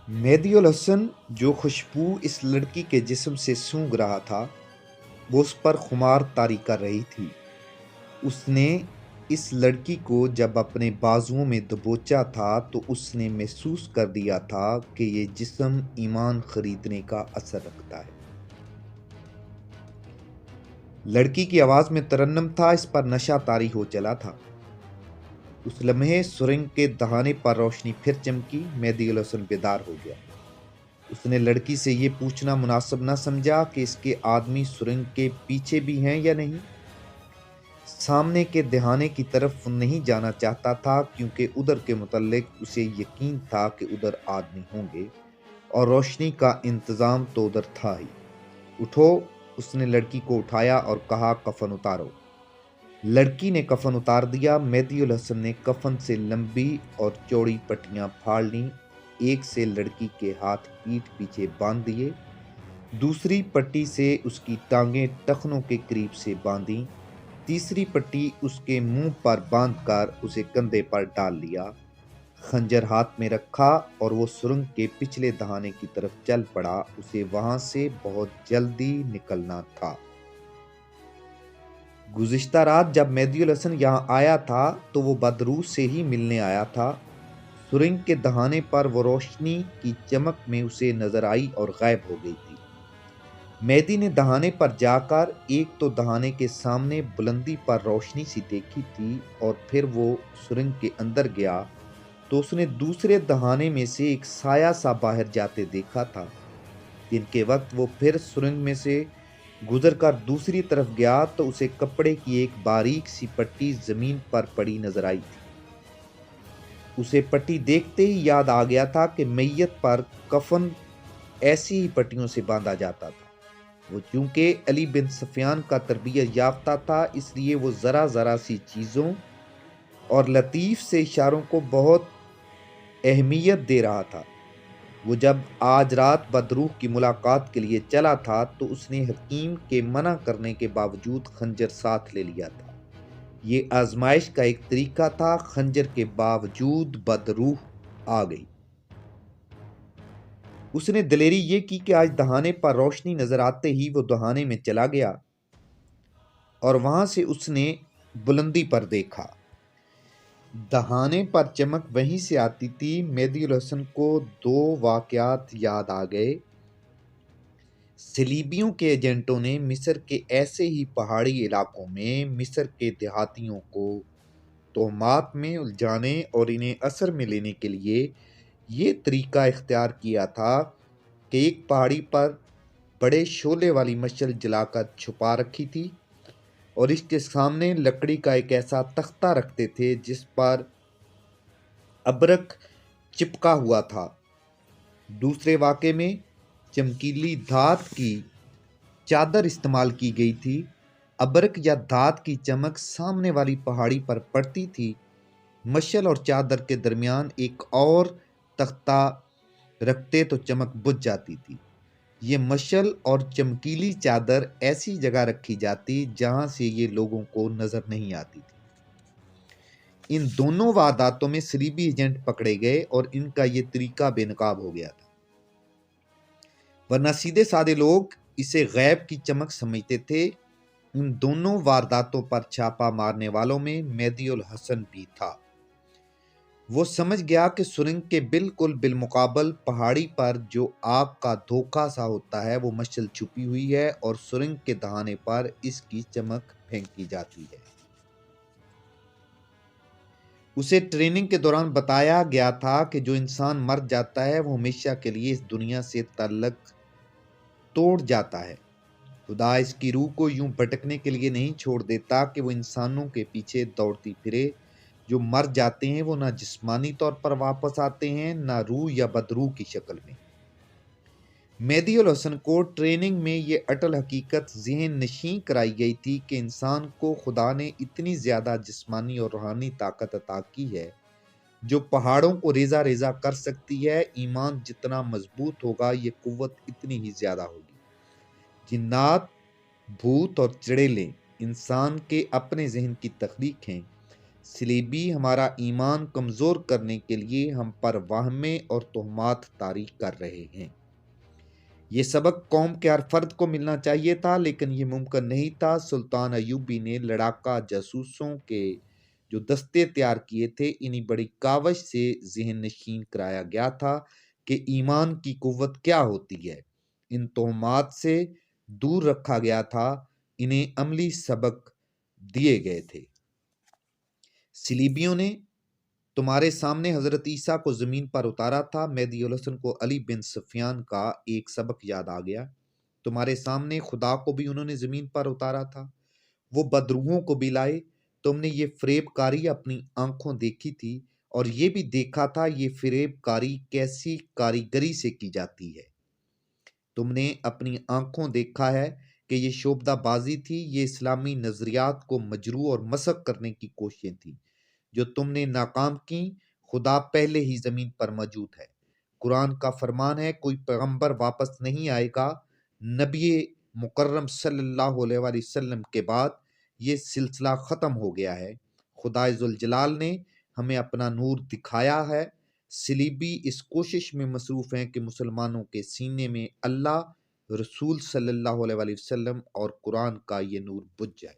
मेहदी उल हसन जो खुशबू इस लड़की के जिस्म से सूंघ रहा था वो उस पर खुमार तारी कर रही थी। उसने इस लड़की को जब अपने बाजुओं में दबोचा था तो उसने महसूस कर दिया था कि ये जिस्म ईमान खरीदने का असर रखता है। लड़की की आवाज में तरन्नम था, इस पर नशा तारी हो चला था। उस लम्हे सुरंग के दहाने पर रोशनी फिर चमकी। मेहदी उल हसन बेदार हो गया। उसने लड़की से ये पूछना मुनासिब न समझा कि इसके आदमी सुरंग के पीछे भी हैं या नहीं। सामने के दहाने की तरफ वो नहीं जाना चाहता था क्योंकि उधर के मुतल्लिक उसे यकीन था कि उधर आदमी होंगे और रोशनी का इंतजाम तो उधर था ही। उठो, उसने लड़की को उठाया और कहा, कफन उतारो। लड़की ने कफन उतार दिया। मेहदी उल हसन ने कफन से लंबी और चौड़ी पट्टियां फाड़ लीं। एक से लड़की के हाथ पीठ पीछे बांध दिए, दूसरी पट्टी से उसकी टांगें टखनों के करीब से बांधी, तीसरी पट्टी उसके मुंह पर बांधकर उसे कंधे पर डाल लिया। खंजर हाथ में रखा और वो सुरंग के पिछले दहाने की तरफ चल पड़ा। उसे वहां से बहुत जल्दी निकलना था। गुज़िश्ता रात जब मेहदी उल हसन यहाँ आया था तो वो बदरूह से ही मिलने आया था। सुरंग के दहाने पर वो रोशनी की चमक में उसे नजर आई और गायब हो गई थी। मेहदी ने दहाने पर जाकर एक तो दहाने के सामने बुलंदी पर रोशनी सी देखी थी और फिर वो सुरंग के अंदर गया तो उसने दूसरे दहाने में से एक साया सा बाहर जाते देखा था। दिन के वक्त वो फिर सुरंग में से गुजर कर दूसरी तरफ गया तो उसे कपड़े की एक बारीक सी पट्टी जमीन पर पड़ी नजर आई थी। उसे पट्टी देखते ही याद आ गया था कि मैयत पर कफन ऐसी ही पट्टियों से बांधा जाता था। वो चूंकि अली बिन सफियान का तरबियत याफ्ता था, इसलिए वो जरा जरा सी चीजों और लतीफ से इशारों को बहुत अहमियत दे रहा था। वो जब आज रात बदरूह की मुलाकात के लिए चला था तो उसने हकीम के मना करने के बावजूद खंजर साथ ले लिया था। ये आजमाइश का एक तरीका था। खंजर के बावजूद बदरूह आ गई। उसने दिलेरी ये की कि आज दहाने पर रोशनी नजर आते ही वो दहाने में चला गया और वहां से उसने बुलंदी पर देखा। दहाने पर चमक वहीं से आती थी। मेहदी उल हसन को दो वाकयात याद आ गए। सलीबियों के एजेंटों ने मिस्र के ऐसे ही पहाड़ी इलाकों में मिस्र के देहातियों को तोहमात में उलझाने और इन्हें असर में लेने के लिए ये तरीका इख्तियार किया था कि एक पहाड़ी पर बड़े शोले वाली मशाल जलाकर छुपा रखी थी और इसके सामने लकड़ी का एक ऐसा तख्ता रखते थे जिस पर अबरक चिपका हुआ था। दूसरे वाक़े में चमकीली धात की चादर इस्तेमाल की गई थी। अबरक या धात की चमक सामने वाली पहाड़ी पर पड़ती थी। मशाल और चादर के दरमियान एक और तख्ता रखते तो चमक बुझ जाती थी। ये मशाल और चमकीली चादर ऐसी जगह रखी जाती जहां से ये लोगों को नजर नहीं आती थी। इन दोनों वारदातों में सलीबी एजेंट पकड़े गए और इनका ये तरीका बेनकाब हो गया था, वरना सीधे साधे लोग इसे गैब की चमक समझते थे। इन दोनों वारदातों पर छापा मारने वालों में मेहदी उल हसन भी था। वो समझ गया कि सुरंग के बिल्कुल बिलमुकाबल पहाड़ी पर जो आग का धोखा सा होता है वो मशाल छुपी हुई है और सुरंग के दहाने पर इसकी चमक फेंकी जाती है। उसे ट्रेनिंग के दौरान बताया गया था कि जो इंसान मर जाता है वो हमेशा के लिए इस दुनिया से ताल्लुक तोड़ जाता है। खुदा इसकी रूह को यूं भटकने के लिए नहीं छोड़ देता कि वो इंसानों के पीछे दौड़ती फिरे। जो मर जाते हैं वो ना जिस्मानी तौर पर वापस आते हैं, ना रूह या बदरूह की शक्ल में। मेहदी उल हसन को ट्रेनिंग में ये अटल हकीकत ज़हन नशीं कराई गई थी कि इंसान को खुदा ने इतनी ज़्यादा जिस्मानी और रूहानी ताकत अता की है जो पहाड़ों को रेजा रेजा कर सकती है। ईमान जितना मजबूत होगा ये कुव्वत इतनी ही ज़्यादा होगी। जिन्नात, भूत और चड़ेलें इंसान के अपने जहन की तख्लीक हैं। صلیبی ہمارا ایمان کمزور کرنے کے لیے ہم پر وہمیں اور تہمات طاری کر رہے ہیں۔ یہ سبق قوم کے ہر فرد کو ملنا چاہیے تھا، لیکن یہ ممکن نہیں تھا۔ سلطان ایوبی نے لڑاکا جاسوسوں کے جو دستے تیار کیے تھے، انہی بڑی کاوش سے ذہن نشین کرایا گیا تھا کہ ایمان کی قوت کیا ہوتی ہے۔ ان تہمات سے دور رکھا گیا تھا، انہیں عملی سبق دیے گئے تھے۔ صلیبیوں نے تمہارے سامنے حضرت عیسیٰ کو زمین پر اتارا تھا۔ مہدی الحسن کو علی بن سفیان کا ایک سبق یاد آ گیا۔ تمہارے سامنے خدا کو بھی انہوں نے زمین پر اتارا تھا، وہ بدروحوں کو بھی لائے۔ تم نے یہ فریب کاری اپنی آنکھوں دیکھی تھی، اور یہ بھی دیکھا تھا یہ فریب کاری کیسی کاریگری سے کی جاتی ہے۔ تم نے اپنی آنکھوں دیکھا ہے کہ یہ شعبدہ بازی تھی، یہ اسلامی نظریات کو مجروح اور مسخ کرنے کی کوششیں تھیں جو تم نے ناکام کیں۔ خدا پہلے ہی زمین پر موجود ہے۔ قرآن کا فرمان ہے، کوئی پیغمبر واپس نہیں آئے گا نبی مکرم صلی اللہ علیہ وآلہ وسلم کے بعد، یہ سلسلہ ختم ہو گیا ہے۔ خدا ذوالجلال نے ہمیں اپنا نور دکھایا ہے۔ صلیبی اس کوشش میں مصروف ہیں کہ مسلمانوں کے سینے میں اللہ، رسول صلی اللہ علیہ وآلہ وسلم اور قرآن کا یہ نور بجھ جائے۔